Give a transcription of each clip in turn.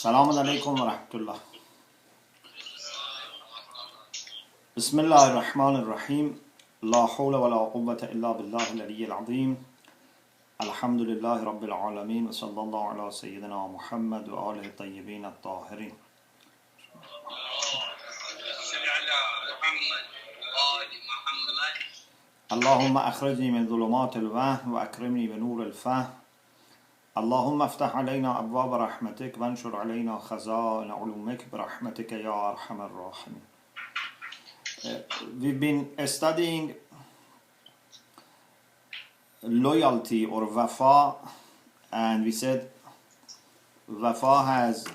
السلام عليكم ورحمة الله. بسم الله الرحمن الرحيم. لا حول ولا قوة إلا بالله العلي العظيم. الحمد لله رب العالمين وصلى الله على سيدنا محمد وآله الطيبين الطاهرين. اللهم أخرجني من ظلمات الوهم وأكرمني بنور الفهم. اللهم افتح علينا أبواب رحمتك وانشر علينا خزائن علومك برحمتك يا أرحم الراحمين. We've been studying loyalty or wafaa, and we said wafaa has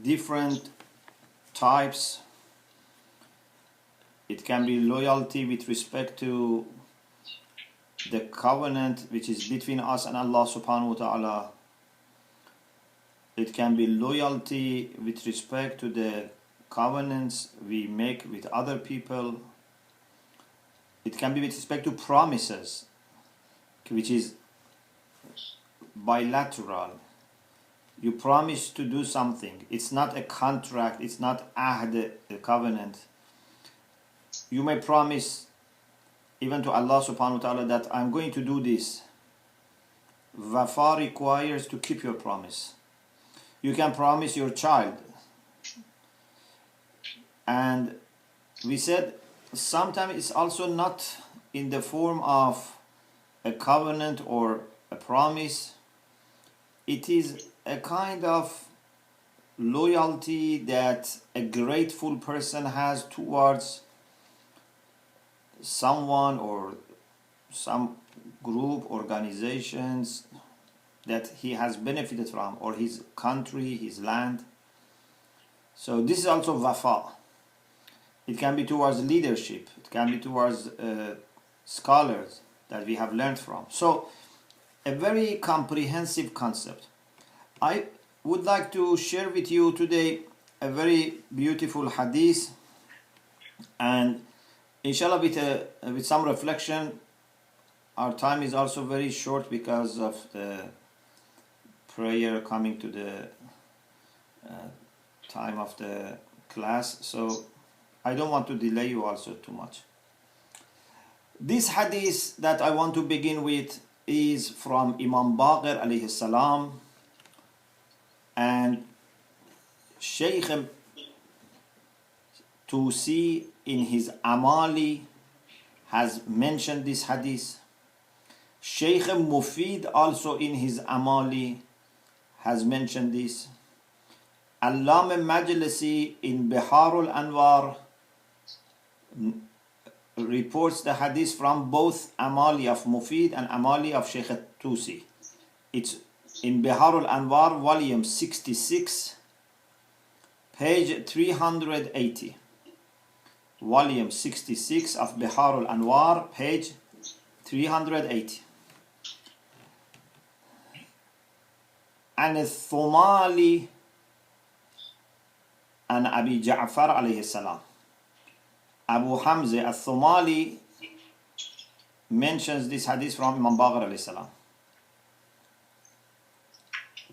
different types. It can be loyalty with respect to the covenant which is between us and Allah subhanahu wa ta'ala. It can be loyalty with respect to the covenants we make with other people. It can be with respect to promises, which is bilateral. You promise to do something. It's not a contract. It's not ahd, a covenant. You may promise even to Allah subhanahu wa ta'ala that I'm going to do this. Wafa requires to keep your promise. You can promise your child. And we said sometimes it's also not in the form of a covenant or a promise. It is a kind of loyalty that a grateful person has towards someone or some group, organizations that he has benefited from, or his country, his land. So this is also wafa. It can be towards leadership. It can be towards scholars that we have learned from. So a very comprehensive concept. I would like to share with you today a very beautiful hadith, and inshallah with some reflection. Our time is also very short because of the prayer coming to the time of the class, so I don't want to delay you also too much. This hadith that I want to begin with is from Imam Baqir alayhi salam, and Sheikh Tusi in his Amali has mentioned this hadith. Sheikh Mufid also in his Amali has mentioned this. Allam Majlisi in Biharul Anwar reports the hadith from both Amali of Mufid and Amali of Sheikh Tusi. It's in Biharul Anwar, volume 66, page 380. Volume 66 of Biharul Anwar, page 380. And Shomali and Abi Ja'far alayhi salam. Abu Hamza al-Shomali mentions this hadith from Imam Baqir alayhi salam.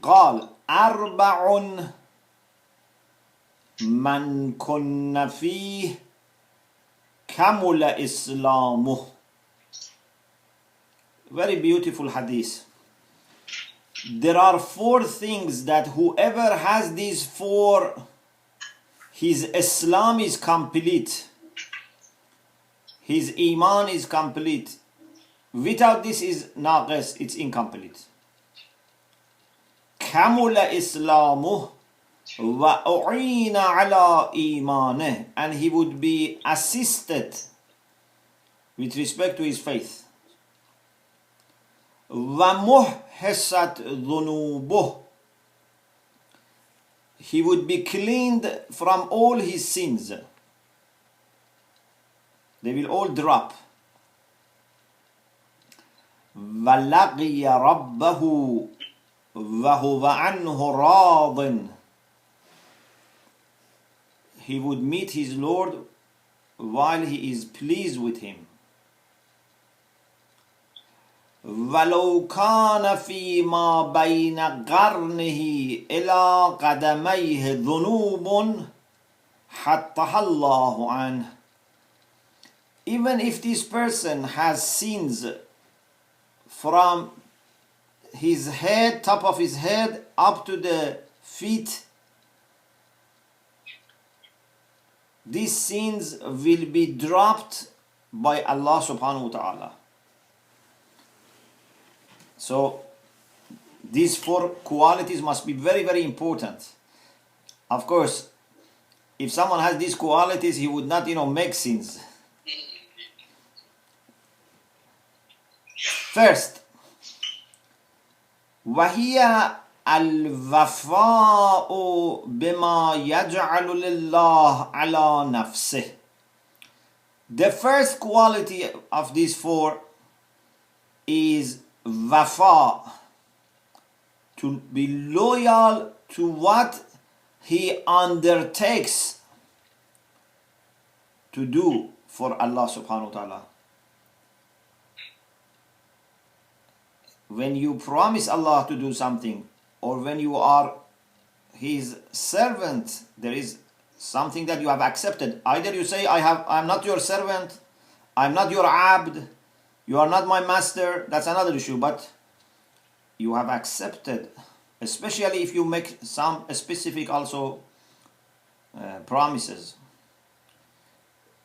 قال أربع من كن فيه كمل إسلامه. Very beautiful hadith. There are four things that whoever has these four, his Islam is complete. His Iman is complete. Without this is naqis, it's incomplete. Kamula Islamuh wa u'ina ala imaneh, and he would be assisted with respect to his faith. Wa muhhasat dhunubuh, he would be cleaned from all his sins. They will all drop. وَلَقِيَ رَبَّهُ وَهُوَ عَنْهُ رَاضٍ, he would meet his Lord while he is pleased with him. ولو كان فيما بين قرنه إلى قدميه ذنوب حطها الله عنه. Even if this person has sins from his head, top of his head, up to the feet, these sins will be dropped by Allah subhanahu wa ta'ala. So these four qualities must be very, very important. Of course, if someone has these qualities, he would not, make sins. First, وهي الوفاء بما يجعل لله على نفسه. The first quality of these four is wafa, to be loyal to what he undertakes to do for Allah subhanahu wa ta'ala. When you promise Allah to do something, or when you are his servant, there is something that you have accepted. Either you say, I'm not your servant, I'm not your abd, you are not my master, that's another issue, but you have accepted, especially if you make some specific also promises.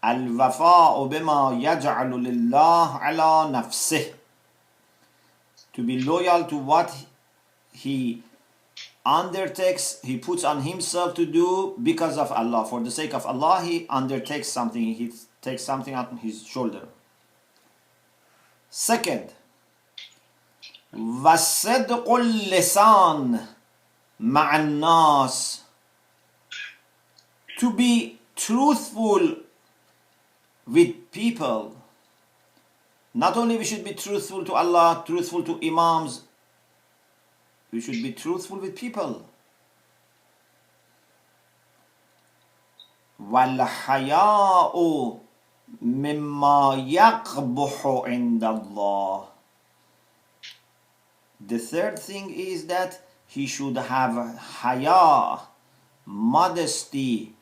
Al-wafaa bima yaj'alu lillah ala nafsih, to be loyal to what he undertakes, he puts on himself to do because of Allah. For the sake of Allah, he undertakes something, he takes something on his shoulder. Second, وَصِدْقُ اللِّسَانِ مَعَ النَّاسِ, to be truthful with people. Not only we should be truthful to Allah, truthful to imams, we should be truthful with people. وَالْحَيَاءُ مِمَّا يَقْبُحُ عِنْدَ اللَّهِ. The third thing is that he should have haya, modesty,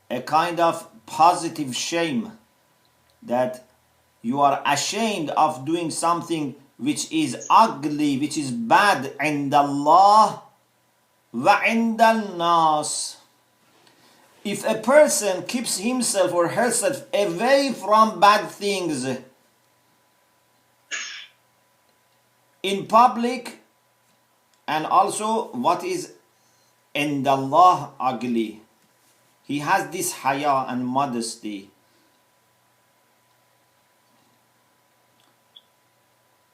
a kind of positive shame, that you are ashamed of doing something which is ugly, which is bad, عند الله وعند الناس. If a person keeps himself or herself away from bad things in public, and also what is عند Allah ugly, he has this haya and modesty.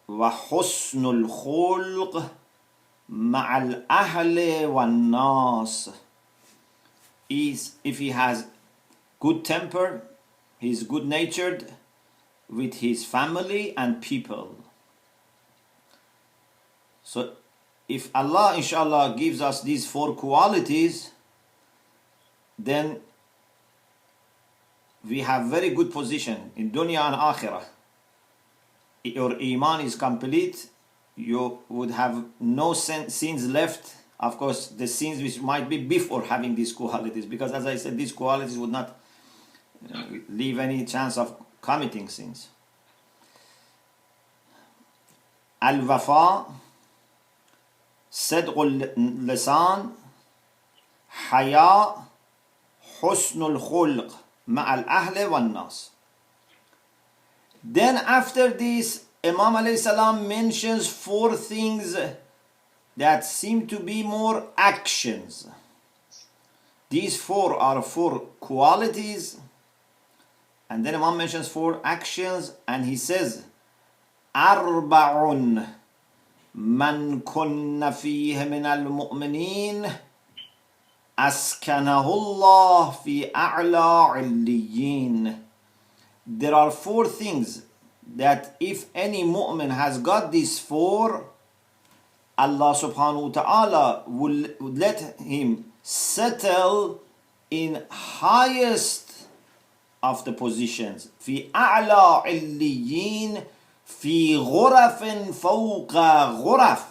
وَحُسْنُ الْخُلْقِ مَعَ الْأَهْلِ وَالنَّاسِ, is if he has good temper, he is good natured with his family and people. So if Allah inshallah gives us these four qualities, then we have very good position in dunya and akhirah. Your iman is complete, you would have no sins left. Of course, the sins which might be before having these qualities, because as I said, these qualities would not leave any chance of committing sins. Al-wafa, صدق اللسان, حياء, حسن الخلق مع الأهل والناس. Then after this, Imam alayhi salam mentions four things that seem to be more actions. These four are four qualities, and then Imam mentions four actions, and he says, أربع من كن فيه من المؤمنين أسكنه الله في أعلى عليين. There are four things that if any mu'min has got these four, Allah subhanahu wa ta'ala will let him settle in highest of the positions. في أعلى عليين, في غرف فوق غرف,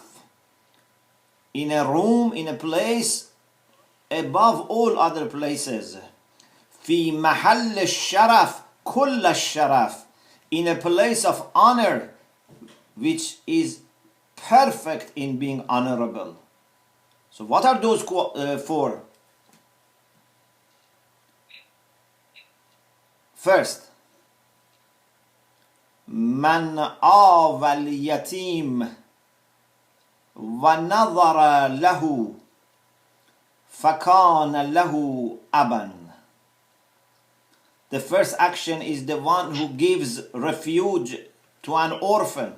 in a room, in a place above all other places. في محل الشرف كل الشرف, in a place of honor which is perfect in being honorable. So what are those four? First, من آوى اليتيم ونظر له فكان له أبا. The first action is the one who gives refuge to an orphan,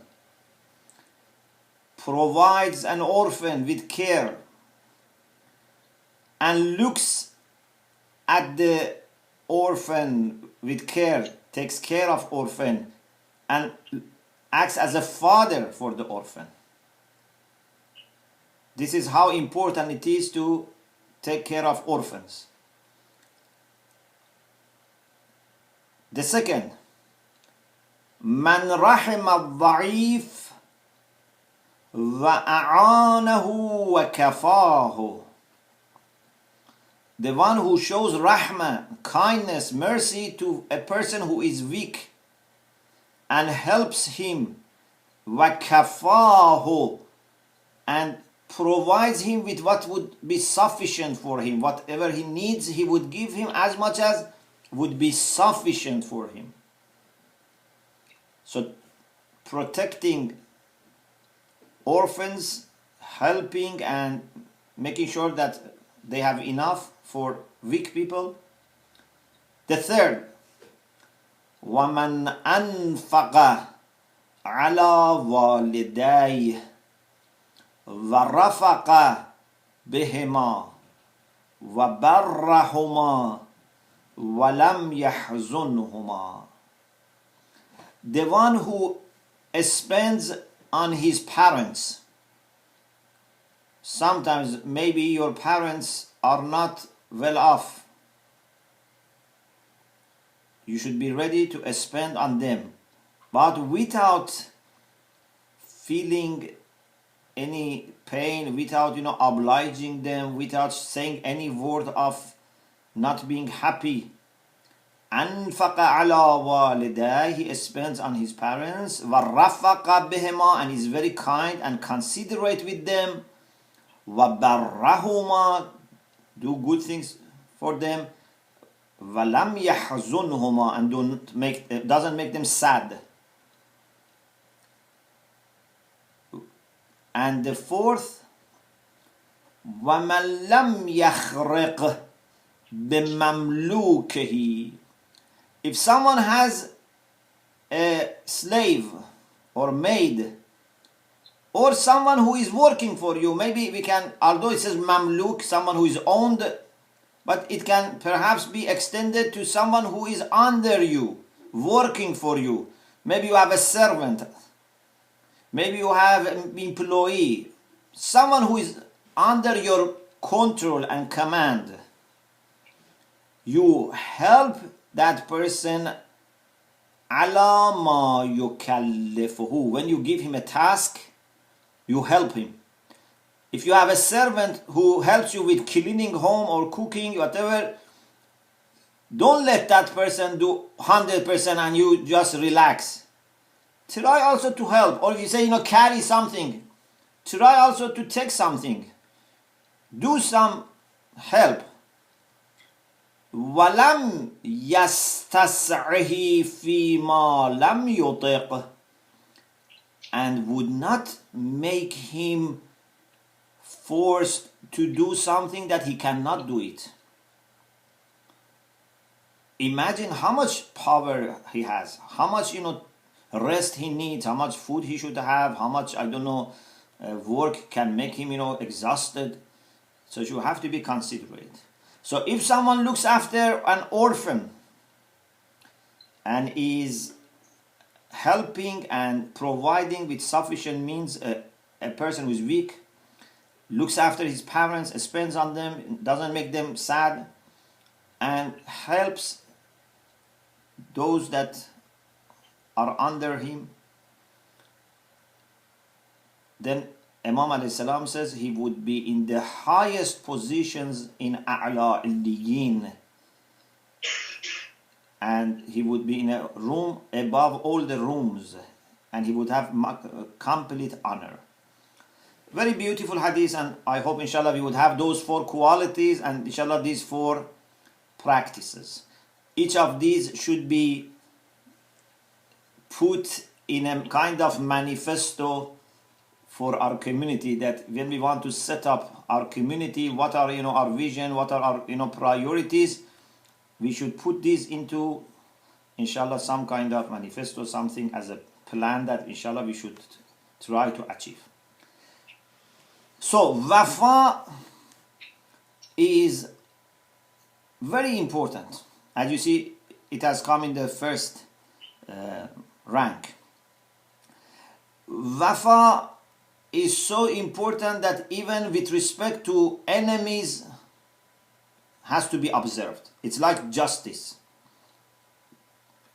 provides an orphan with care, and looks at the orphan with care, takes care of orphan, and acts as a father for the orphan. This is how important it is to take care of orphans. The second, من رحم الضعيف وأعانه وكفاه. The one who shows rahmah, kindness, mercy to a person who is weak and helps him, وكفاه, and provides him with what would be sufficient for him. Whatever he needs, he would give him as much as would be sufficient for him. So protecting orphans, helping and making sure that they have enough for weak people. The third, وَمَنْ أَنْفَقَ عَلَى وَالِدَيْهِ وَرَفَقَ بِهِمَا وَبَرَّهُمَا وَلَمْ يَحْزُنْهُمَا. The one who spends on his parents. Sometimes maybe your parents are not well off. You should be ready to spend on them, but without feeling any pain, without obliging them, without saying any word of not being happy. أنفق على والديه, he spends on his parents. وَرَفَقَ بِهِمَا, and is very kind and considerate with them. وَبَرَّهُمَا, do good things for them. وَلَمْ يَحْزُنْهُمَا, and doesn't make them sad. And the fourth, وَمَنْ لَمْ يَخْرِقْ بِمَمْلُوكِهِ. If someone has a slave or maid, or someone who is working for you, maybe we can, although it says mamluk, someone who is owned, but it can perhaps be extended to someone who is under you, working for you. Maybe you have a servant, maybe you have an employee, someone who is under your control and command. You help that person ala ma yukallifuhu. When you give him a task, you help him. If you have a servant who helps you with cleaning home or cooking, whatever, don't let that person do 100% and you just relax. Try also to help. Or if you say, carry something, try also to take something. Do some help. وَلَمْ يَسْتَسْعِهِ فِي مَا لَمْ يُطِقْ, and would not make him forced to do something that he cannot do it. Imagine how much power he has, how much rest he needs, how much food he should have, how much work can make him exhausted. So you have to be considerate. So if someone looks after an orphan and is helping and providing with sufficient means a person who is weak, looks after his parents, spends on them, doesn't make them sad, and helps those that are under him, then Imam alayhi salam says he would be in the highest positions in A'la al-Liyin, and he would be in a room above all the rooms, and he would have complete honor. Very beautiful hadith, and I hope inshallah we would have those 4 qualities and inshallah these 4 practices. Each of these should be put in a kind of manifesto for our community, that when we want to set up our community, what are our vision, what are our priorities, we should put these into inshallah some kind of manifesto, something as a plan that inshallah we should try to achieve. So wafa is very important. As you see, it has come in the first rank. Wafa is so important that even with respect to enemies has to be observed. It's like justice.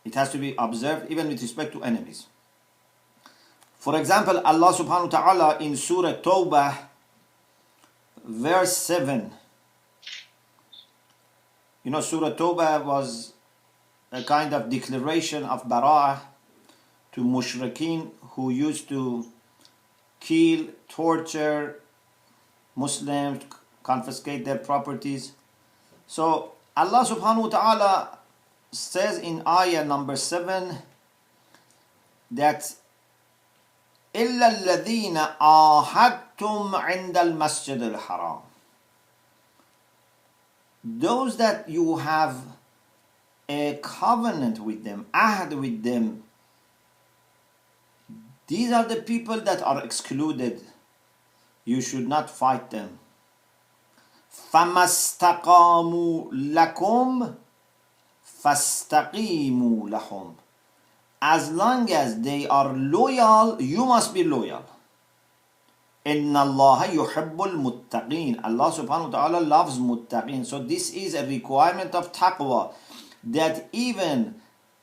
It has to be observed even with respect to enemies. For example, Allah subhanahu wa ta'ala in Surah Tawbah, verse 7. Surah Tawbah was a kind of declaration of bara'ah to mushrikeen who used to kill, torture Muslims, confiscate their properties. So Allah subhanahu wa ta'ala says in ayah number 7 that إِلَّا الَّذِينَ آهَدْتُمْ عِنْدَ الْمَسْجِدِ الْحَرَامِ. Those that you have a covenant with them, ahd with them, these are the people that are excluded. You should not fight them. فَمَا اسْتَقَامُوا لَكُمْ فَاسْتَقِيمُوا لَهُمْ. As long as they are loyal, you must be loyal. إِنَّ اللَّهَ يُحِبُّ الْمُتَّقِينَ. Allah subhanahu wa ta'ala loves muttaqin. So this is a requirement of taqwa, that even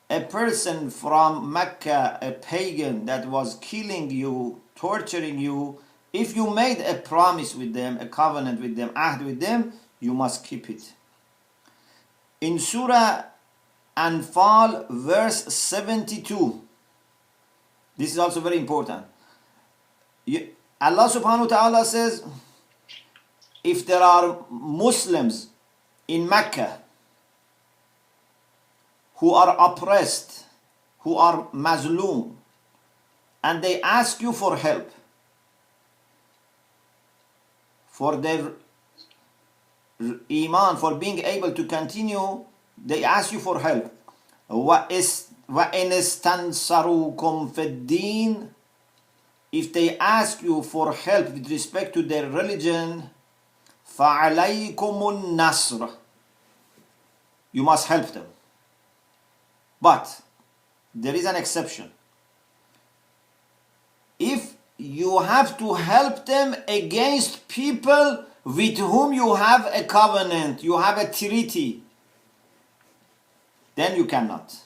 a person from Mecca, a pagan that was killing you, torturing you, if you made a promise with them, a covenant with them, ahd with them, you must keep it. In Surah Anfal, verse 72, this is also very important. Allah subhanahu wa ta'ala says, if there are Muslims in Mecca who are oppressed, who are mazloom, and they ask you for help, for their iman, for being able to continue, they ask you for help. وَإِنْ اسْتَنْصَرُوكُمْ فِي الدِّينِ. If they ask you for help with respect to their religion, فَعَلَيْكُمُ النَّصْرِ. You must help them. But there is an exception. If you have to help them against people with whom you have a covenant, you have a treaty, then you cannot.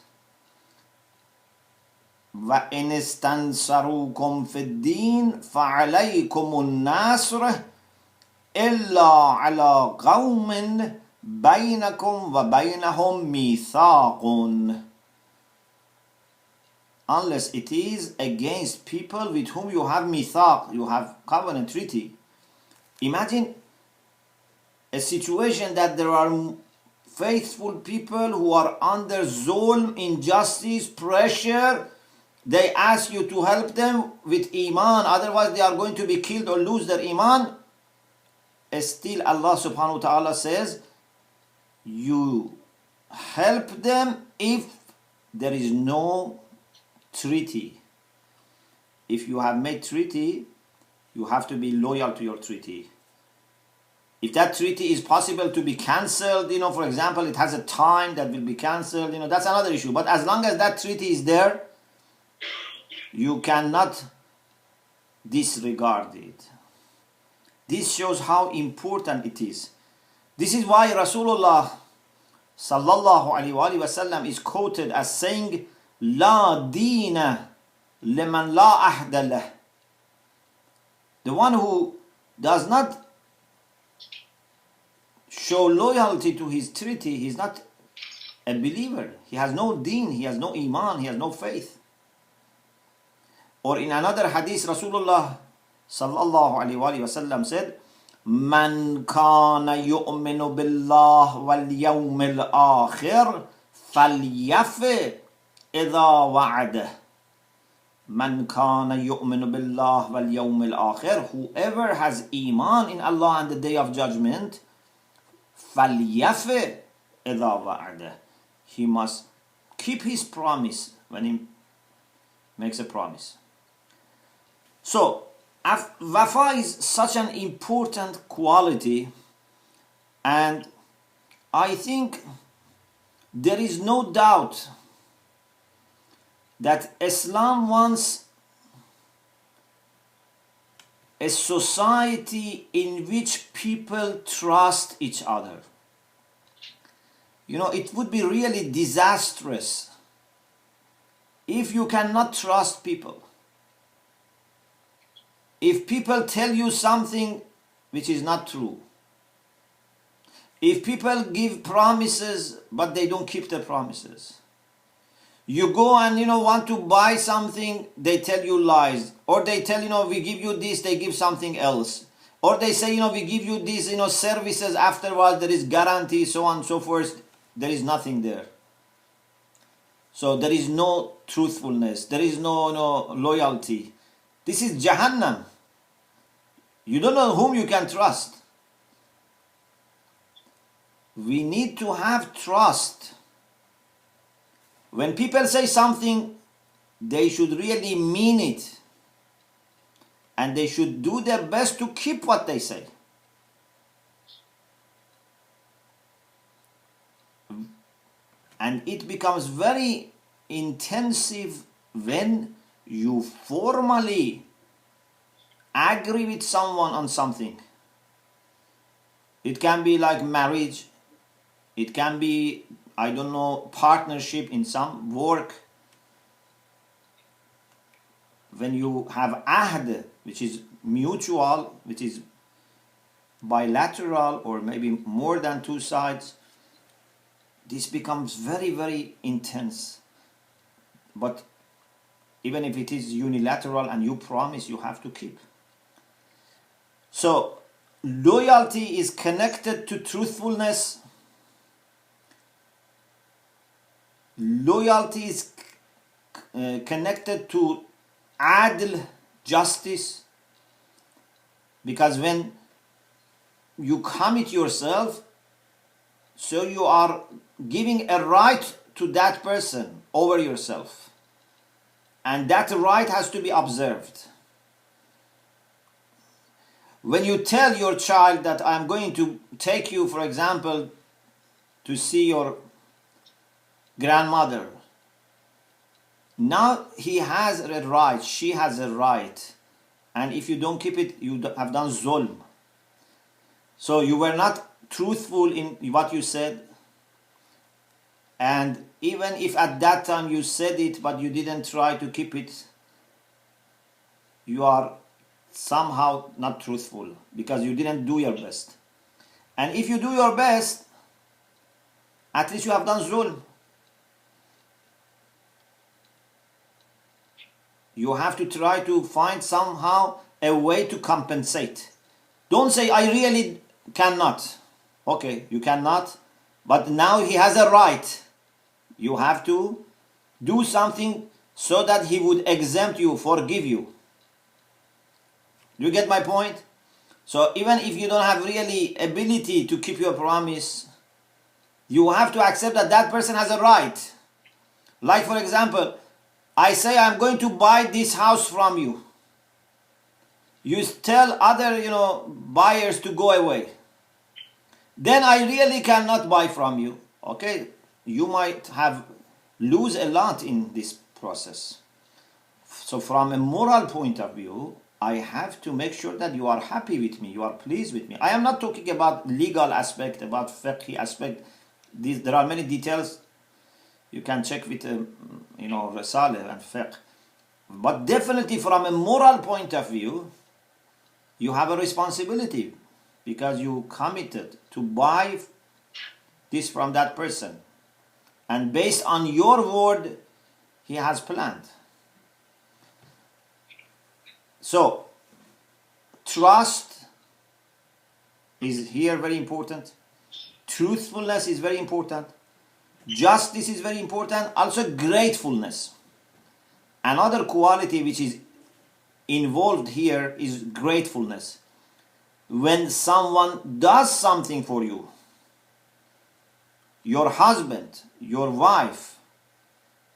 وَإِنِ اسْتَنْصَرُوكُمْ فِي الدِّينِ فَعَلَيْكُمُ النَّصْرِ إِلَّا عَلَى قَوْمٍ بَيْنَكُمْ وَبَيْنَهُمْ مِيثَاقٌ. Unless it is against people with whom you have mithaq, you have covenant treaty. Imagine a situation that there are faithful people who are under zulm, injustice, pressure. They ask you to help them with iman, otherwise they are going to be killed or lose their iman. Still Allah subhanahu wa ta'ala says, you help them if there is no treaty. If you have made treaty, you have to be loyal to your treaty. If that treaty is possible to be cancelled, for example, it has a time that will be cancelled, that's another issue. But as long as that treaty is there, you cannot disregard it. This shows how important it is. This is why Rasulullah sallallahu alaihi wasallam is quoted as saying, La deena liman la ahda lah. The one who does not show loyalty to his treaty, he's not a believer. He has no deen, he has no iman, he has no faith. Or in another hadith, Rasulullah sallallahu alaihi wasallam said, "Man kana yu'minu billah wal yawmil akhir falyafi idha wa'ada." Man kana yu'minu billah wal yawmil akhir. Whoever has iman in Allah and the day of judgment, falyafi idha wa'ada. He must keep his promise when he makes a promise. So, wafaa is such an important quality, and I think there is no doubt that Islam wants a society in which people trust each other. You know, it would be really disastrous if you cannot trust people. If people tell you something which is not true. If people give promises but they don't keep the promises. You go and want to buy something, they tell you lies. Or they tell, we give you this, they give something else. Or they say, we give you these, services, afterwards there is guarantee, so on and so forth. There is nothing there. So there is no truthfulness. There is no loyalty. This is Jahannam. You don't know whom you can trust. We need to have trust. When people say something, they should really mean it. And they should do their best to keep what they say. And it becomes very intensive when you formally agree with someone on something. It can be like marriage. It can be, partnership in some work. When you have ahd, which is mutual, which is bilateral, or maybe more than two sides, this becomes very, very intense. But even if it is unilateral and you promise, you have to keep. So, loyalty is connected to truthfulness. Loyalty is connected to adl, justice. Because when you commit yourself, so you are giving a right to that person over yourself. And that right has to be observed. When you tell your child that I'm going to take you, for example, to see your grandmother, now he has a right, she has a right, and if you don't keep it, you have done zulm. So you were not truthful in what you said, and even if at that time you said it but you didn't try to keep it, you are somehow not truthful because you didn't do your best. And if you do your best, at least you have done zulm. You have to try to find somehow a way to compensate. Don't say, I really cannot. Okay, you cannot, but now he has a right. You have to do something so that he would exempt you, forgive you. You get my point? So even if you don't have really ability to keep your promise, you have to accept that that person has a right. Like for example, I say I'm going to buy this house from you. You tell other, buyers to go away. Then I really cannot buy from you. Okay, you might lose a lot in this process. So from a moral point of view, I have to make sure that you are happy with me, you are pleased with me. I am not talking about legal aspect, about fiqh aspect. There are many details you can check with, Risaleh and fiqh. But definitely from a moral point of view, you have a responsibility because you committed to buy this from that person. And based on your word, he has planned. So, trust is here very important. Truthfulness is very important. Justice is very important. Also, gratefulness. Another quality which is involved here is gratefulness. When someone does something for you, your husband, your wife,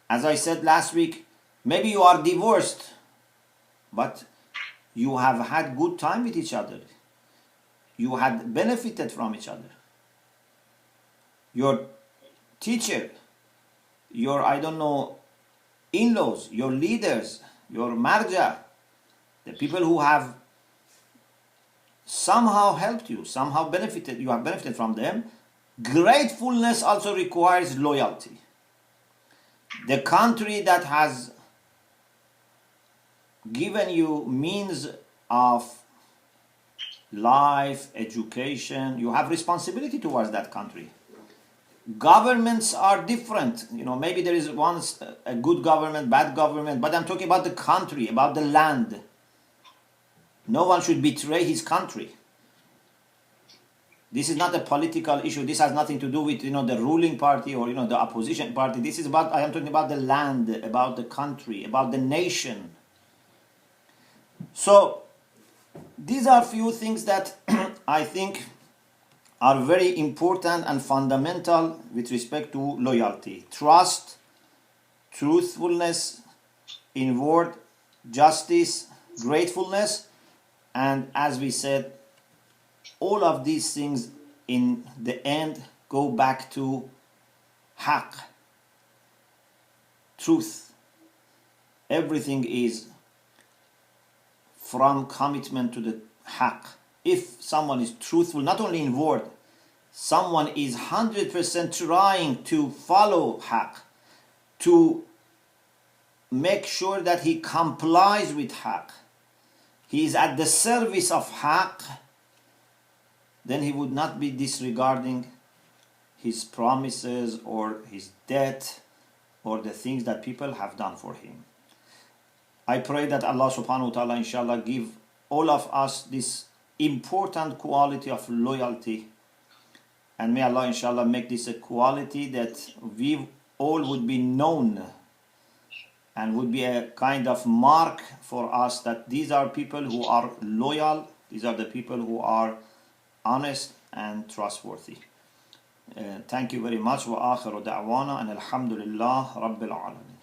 as I said last week, maybe you are divorced, but you have had good time with each other. You had benefited from each other. Your teacher, your, I don't know, in-laws, your leaders, your marja, the people who have somehow helped you, somehow benefited, you have benefited from them. Gratefulness also requires loyalty. The country that has given you means of life, education, you have responsibility towards that country. Governments are different. You know, maybe there is once a good government, bad government, but I'm talking about the country, about the land. No one should betray his country. This is not a political issue. This has nothing to do with, you know, the ruling party or, you know, the opposition party. This is about, I am talking about the land, about the country, about the nation. So, these are few things that I think are very important and fundamental with respect to loyalty. Trust, truthfulness in word, justice, gratefulness, and as we said, all of these things in the end go back to haq, truth. Everything is from commitment to the haq. If someone is truthful, not only in word, someone is 100% trying to follow haq, to make sure that he complies with haq, he is at the service of haq, then he would not be disregarding his promises or his debt or the things that people have done for him. I pray that Allah subhanahu wa ta'ala inshallah give all of us this important quality of loyalty, and may Allah inshallah make this a quality that we all would be known and would be a kind of mark for us that these are people who are loyal, these are the people who are honest and trustworthy. Thank you very much. Wa akhiru da'wana and alhamdulillah rabbil alamin.